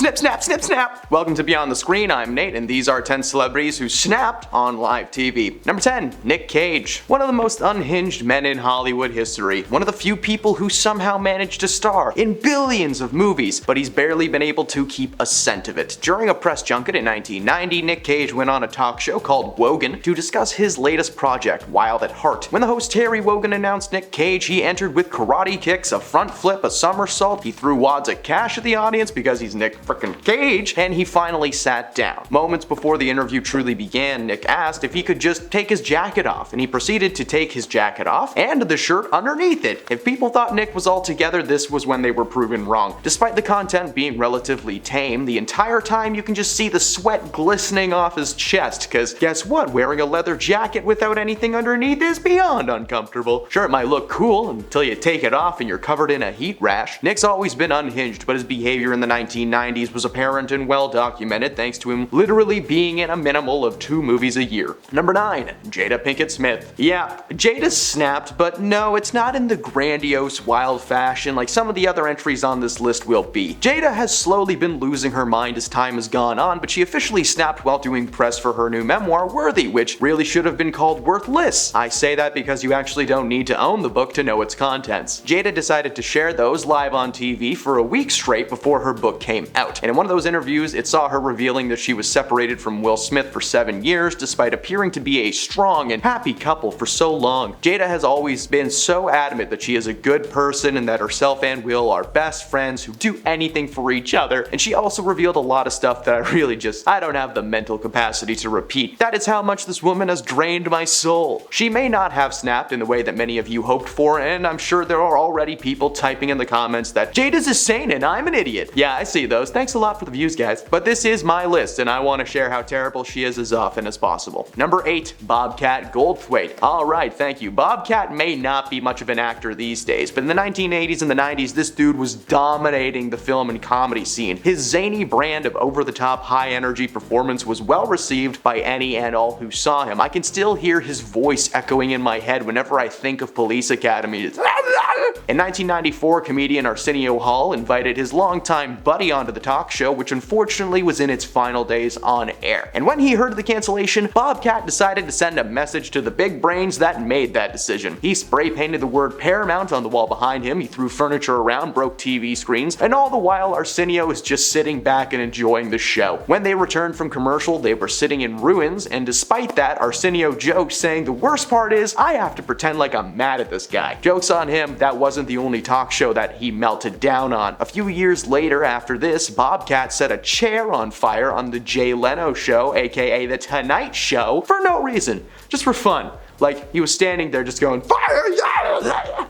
Snip, snap, snip, snap! Welcome to Beyond the Screen, I'm Nate, and these are 10 celebrities who snapped on live TV. Number 10, Nick Cage. One of the most unhinged men in Hollywood history. One of the few people who somehow managed to star in billions of movies, but he's barely been able to keep a cent of it. During a press junket in 1990, Nick Cage went on a talk show called Wogan to discuss his latest project, Wild at Heart. When the host Terry Wogan announced Nick Cage, he entered with karate kicks, a front flip, a somersault, he threw wads of cash at the audience because he's Nick frickin' Cage, and he finally sat down. Moments before the interview truly began, Nick asked if he could just take his jacket off, and he proceeded to take his jacket off and the shirt underneath it. If people thought Nick was all together, this was when they were proven wrong. Despite the content being relatively tame, the entire time you can just see the sweat glistening off his chest, cause guess what? Wearing a leather jacket without anything underneath is beyond uncomfortable. Sure, it might look cool until you take it off and you're covered in a heat rash. Nick's always been unhinged, but his behavior in the 1990s was apparent and well documented thanks to him literally being in a minimal of 2 movies a year. Number 9, Jada Pinkett Smith. Yeah, Jada snapped, but no, it's not in the grandiose, wild fashion like some of the other entries on this list will be. Jada has slowly been losing her mind as time has gone on, but she officially snapped while doing press for her new memoir, Worthy, which really should have been called Worthless. I say that because you actually don't need to own the book to know its contents. Jada decided to share those live on TV for a week straight before her book came out, and in one of those interviews it saw her revealing that she was separated from Will Smith for 7 years despite appearing to be a strong and happy couple for so long. Jada has always been so adamant that she is a good person and that herself and Will are best friends who do anything for each other, and she also revealed a lot of stuff that I don't have the mental capacity to repeat. That is how much this woman has drained my soul. She may not have snapped in the way that many of you hoped for, and I'm sure there are already people typing in the comments that Jada's insane and I'm an idiot. Yeah, I see those. Thanks a lot for the views, guys. But this is my list, and I want to share how terrible she is as often as possible. Number 8, Bobcat Goldthwait. Alright, thank you. Bobcat may not be much of an actor these days, but in the 1980s and the 90s, this dude was dominating the film and comedy scene. His zany brand of over-the-top, high-energy performance was well received by any and all who saw him. I can still hear his voice echoing in my head whenever I think of Police Academy. In 1994, comedian Arsenio Hall invited his longtime buddy onto the talk show, which unfortunately was in its final days on air. And when he heard of the cancellation, Bobcat decided to send a message to the big brains that made that decision. He spray painted the word Paramount on the wall behind him, he threw furniture around, broke TV screens, and all the while Arsenio is just sitting back and enjoying the show. When they returned from commercial, they were sitting in ruins, and despite that, Arsenio joked, saying, "The worst part is, I have to pretend like I'm mad at this guy." Joke's on him, that wasn't the only talk show that he melted down on. A few years later after this, Bobcat set a chair on fire on the Jay Leno show, aka The Tonight Show, for no reason, just for fun. Like, he was standing there just going, "Fire!"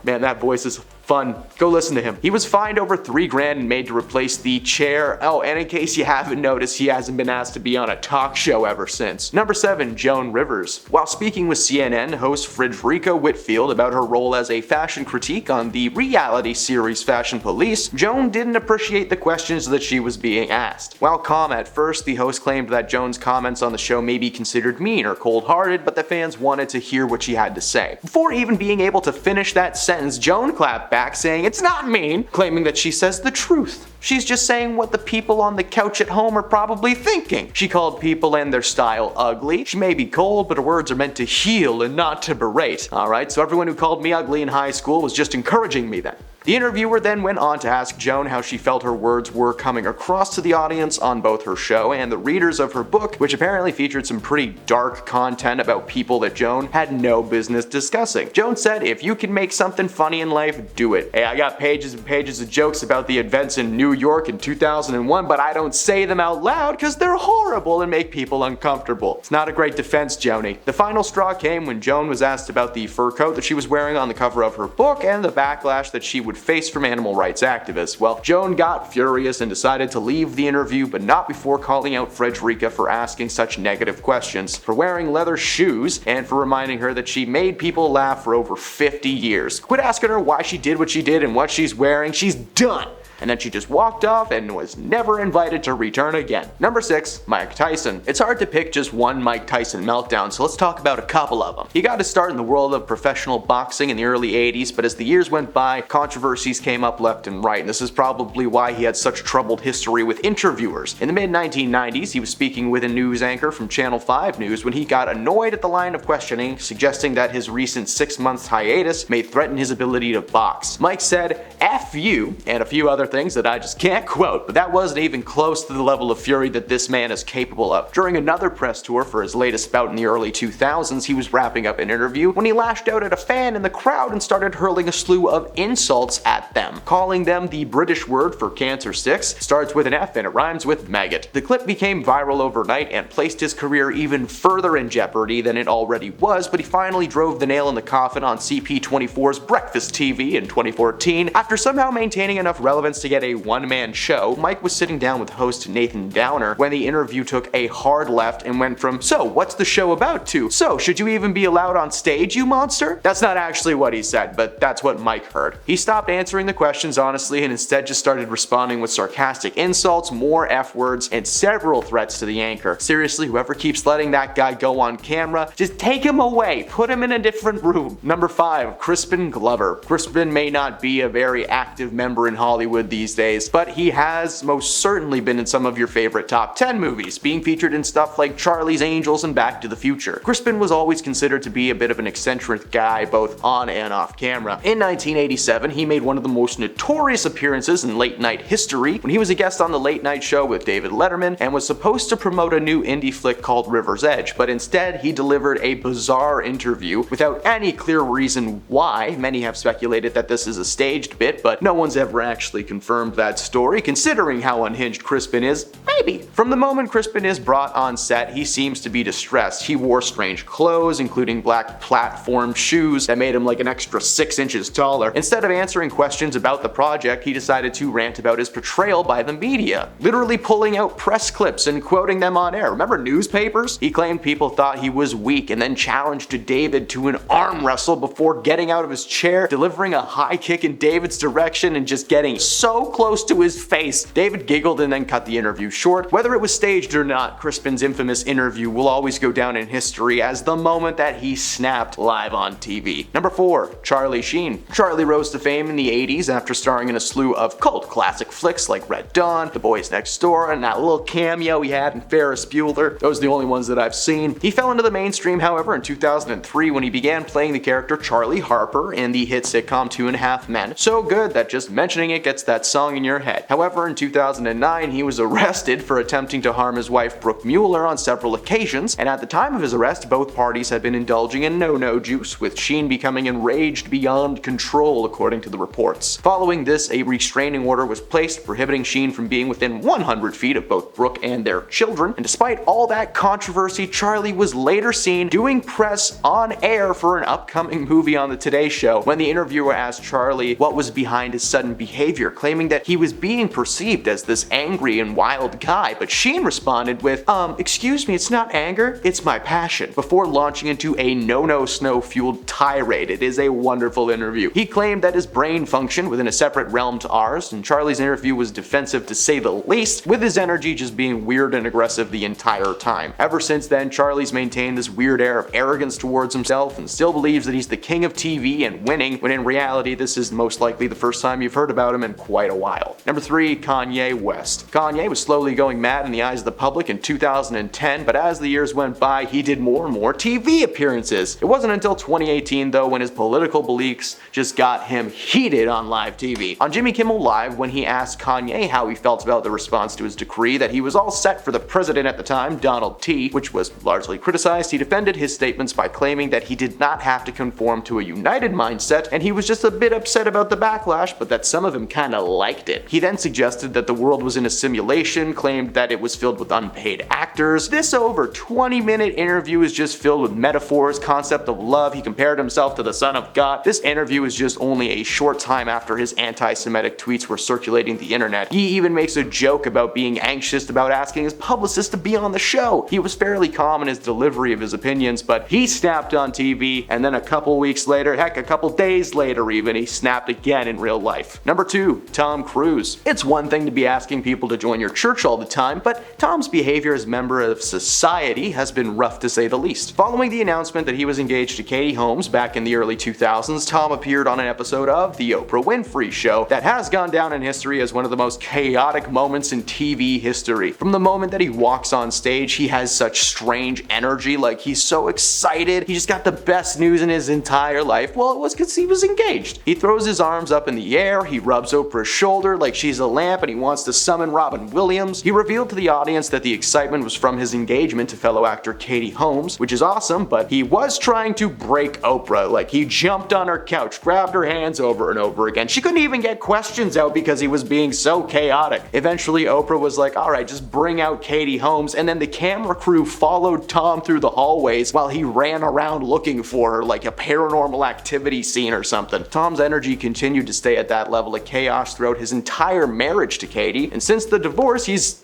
Man, that voice is fun. Go listen to him. He was fined over $3,000 and made to replace the chair. Oh, and in case you haven't noticed, he hasn't been asked to be on a talk show ever since. Number 7, Joan Rivers. While speaking with CNN host Frederica Whitfield about her role as a fashion critique on the reality series Fashion Police, Joan didn't appreciate the questions that she was being asked. While calm at first, the host claimed that Joan's comments on the show may be considered mean or cold-hearted, but the fans wanted to hear what she had to say. Before even being able to finish that sentence, Joan clapped back saying it's not mean, claiming that she says the truth. She's just saying what the people on the couch at home are probably thinking. She called people and their style ugly. She may be cold, but her words are meant to heal and not to berate. Alright, so everyone who called me ugly in high school was just encouraging me then. The interviewer then went on to ask Joan how she felt her words were coming across to the audience on both her show and the readers of her book, which apparently featured some pretty dark content about people that Joan had no business discussing. Joan said, "If you can make something funny in life, do it. Hey, I got pages and pages of jokes about the events in New York in 2001, but I don't say them out loud because they're horrible and make people uncomfortable." It's not a great defense, Joni. The final straw came when Joan was asked about the fur coat that she was wearing on the cover of her book and the backlash that she would face from animal rights activists. Well, Joan got furious and decided to leave the interview, but not before calling out Frederica for asking such negative questions, for wearing leather shoes, and for reminding her that she made people laugh for over 50 years. Quit asking her why she did what she did and what she's wearing. She's done. and then she just walked off and was never invited to return again. Number 6. Mike Tyson. It's hard to pick just one Mike Tyson meltdown, so let's talk about a couple of them. He got his start in the world of professional boxing in the early 80s, but as the years went by, controversies came up left and right, and this is probably why he had such troubled history with interviewers. In the mid-1990s, he was speaking with a news anchor from Channel 5 News when he got annoyed at the line of questioning, suggesting that his recent 6-month hiatus may threaten his ability to box. Mike said, "F you," and a few other things that I just can't quote, but that wasn't even close to the level of fury that this man is capable of. During another press tour for his latest bout in the early 2000s, he was wrapping up an interview when he lashed out at a fan in the crowd and started hurling a slew of insults at them, calling them the British word for cancer sticks, starts with an F and it rhymes with maggot. The clip became viral overnight and placed his career even further in jeopardy than it already was, but he finally drove the nail in the coffin on CP24's Breakfast TV in 2014. After somehow maintaining enough relevance to get a one-man show, Mike was sitting down with host Nathan Downer when the interview took a hard left and went from, "So, what's the show about?" to, "So, should you even be allowed on stage, you monster?" That's not actually what he said, but that's what Mike heard. He stopped answering the questions honestly and instead just started responding with sarcastic insults, more F-words, and several threats to the anchor. Seriously, whoever keeps letting that guy go on camera, just take him away, put him in a different room. Number 5. Crispin Glover. Crispin may not be a very active member in Hollywood these days, but he has most certainly been in some of your favorite top 10 movies, being featured in stuff like Charlie's Angels and Back to the Future. Crispin was always considered to be a bit of an eccentric guy both on and off camera. In 1987, he made one of the most notorious appearances in late night history when he was a guest on The Late Night Show with David Letterman and was supposed to promote a new indie flick called River's Edge, but instead he delivered a bizarre interview without any clear reason why. Many have speculated that this is a staged bit, but no one's ever actually confirmed that story, considering how unhinged Crispin is. Maybe. From the moment Crispin is brought on set, he seems to be distressed. He wore strange clothes, including black platform shoes that made him like an extra 6 inches taller. Instead of answering questions about the project, he decided to rant about his portrayal by the media, literally pulling out press clips and quoting them on air. Remember newspapers? He claimed people thought he was weak and then challenged David to an arm wrestle before getting out of his chair, delivering a high kick in David's direction and just getting so close to his face. David giggled and then cut the interview short. Whether it was staged or not, Crispin's infamous interview will always go down in history as the moment that he snapped live on TV. Number 4. Charlie Sheen. Charlie rose to fame in the 80s after starring in a slew of cult classic flicks like Red Dawn, The Boys Next Door, and that little cameo he had in Ferris Bueller. Those are the only ones that I've seen. He fell into the mainstream, however, in 2003 when he began playing the character Charlie Harper in the hit sitcom 2.5 Men. So good that just mentioning it gets that song in your head. However, in 2009, he was arrested for attempting to harm his wife Brooke Mueller on several occasions, and at the time of his arrest, both parties had been indulging in no-no juice, with Sheen becoming enraged beyond control, according to the reports. Following this, a restraining order was placed prohibiting Sheen from being within 100 feet of both Brooke and their children, and despite all that controversy, Charlie was later seen doing press on air for an upcoming movie on the Today Show when the interviewer asked Charlie what was behind his sudden behavior, claiming that he was being perceived as this angry and wild guy, but Sheen responded with, excuse me, it's not anger, it's my passion, before launching into a no-no-snow-fueled tirade. It is a wonderful interview. He claimed that his brain functioned within a separate realm to ours, and Charlie's interview was defensive to say the least, with his energy just being weird and aggressive the entire time. Ever since then, Charlie's maintained this weird air of arrogance towards himself and still believes that he's the king of TV and winning, when in reality this is most likely the first time you've heard about him in quite a while. Number 3. Kanye West. Kanye was slowly going mad in the eyes of the public in 2010, but as the years went by, he did more and more TV appearances. It wasn't until 2018 though when his political beliefs just got him heated on live TV. On Jimmy Kimmel Live, when he asked Kanye how he felt about the response to his decree that he was all set for the president at the time, Donald T., which was largely criticized, he defended his statements by claiming that he did not have to conform to a united mindset and he was just a bit upset about the backlash, but that some of him kinda liked it. He then suggested that the world was in a simulation, claimed that it was filled with unpaid actors. This over 20-minute interview is just filled with metaphors, concept of love. He compared himself to the Son of God. This interview is just only a short time after his anti-Semitic tweets were circulating the internet. He even makes a joke about being anxious about asking his publicist to be on the show. He was fairly calm in his delivery of his opinions, but he snapped on TV, and then a couple weeks later, heck, a couple days later even, he snapped again in real life. Number 2. Tom Cruise. It's one thing to be asking people to join your church all the time, but Tom's behavior as a member of society has been rough to say the least. Following the announcement that he was engaged to Katie Holmes back in the early 2000s, Tom appeared on an episode of The Oprah Winfrey Show that has gone down in history as one of the most chaotic moments in TV history. From the moment that he walks on stage, he has such strange energy, like he's so excited. He just got the best news in his entire life. Well, it was because he was engaged. He throws his arms up in the air, he rubs Oprah's shoulder like she's a lamp, and he wants to summon Robin Williams. He revealed to the audience that the excitement was from his engagement to fellow actor Katie Holmes, which is awesome, but he was trying to break Oprah. Like, he jumped on her couch, grabbed her hands over and over again. She couldn't even get questions out because he was being so chaotic. Eventually, Oprah was like, alright, just bring out Katie Holmes, and then the camera crew followed Tom through the hallways while he ran around looking for her like a paranormal activity scene or something. Tom's energy continued to stay at that level of chaos throughout his entire marriage to Katie, and since the divorce, he's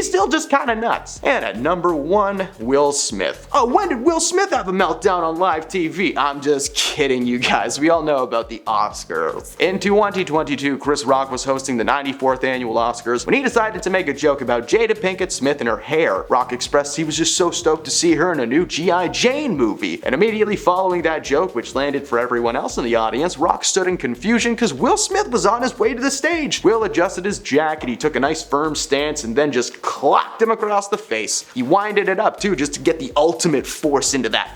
still just kinda nuts. And at number 1, Will Smith. Oh, when did Will Smith have a meltdown on live TV? I'm just kidding, you guys. We all know about the Oscars. In 2022, Chris Rock was hosting the 94th annual Oscars when he decided to make a joke about Jada Pinkett Smith and her hair. Rock expressed he was just so stoked to see her in a new G.I. Jane movie. And immediately following that joke, which landed for everyone else in the audience, Rock stood in confusion because Will Smith was on his way to the stage. Will adjusted his jacket, he took a nice firm stance, and then just clocked him across the face. He winded it up too, just to get the ultimate force into that.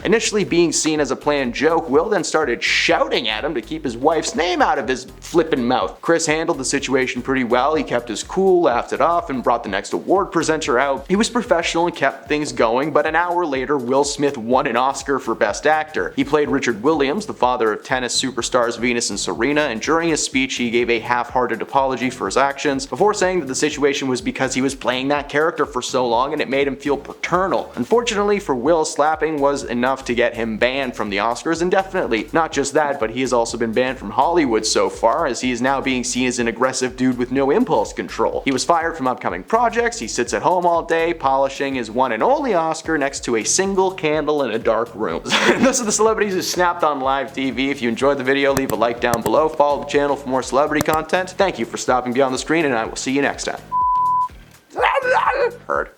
Initially being seen as a planned joke, Will then started shouting at him to keep his wife's name out of his flippin' mouth. Chris handled the situation pretty well. He kept his cool, laughed it off, and brought the next award presenter out. He was professional and kept things going, but an hour later, Will Smith won an Oscar for Best Actor. He played Richard Williams, the father of tennis superstars Venus and Serena, and during his speech, he gave a half-hearted apology for his actions, before saying that the situation was because he was playing that character for so long and it made him feel paternal. Unfortunately for Will, slapping was enough to get him banned from the Oscars indefinitely. Not just that, but he has also been banned from Hollywood so far, as he is now being seen as an aggressive dude with no impulse control. He was fired from upcoming projects, he sits at home all day, polishing his one and only Oscar next to a single candle in a dark room. Those are the celebrities who snapped on live TV. If you enjoyed the video, leave a like down below, follow the channel for more celebrity content. Thank you for stopping beyond the screen, and I will see you next time. Heard.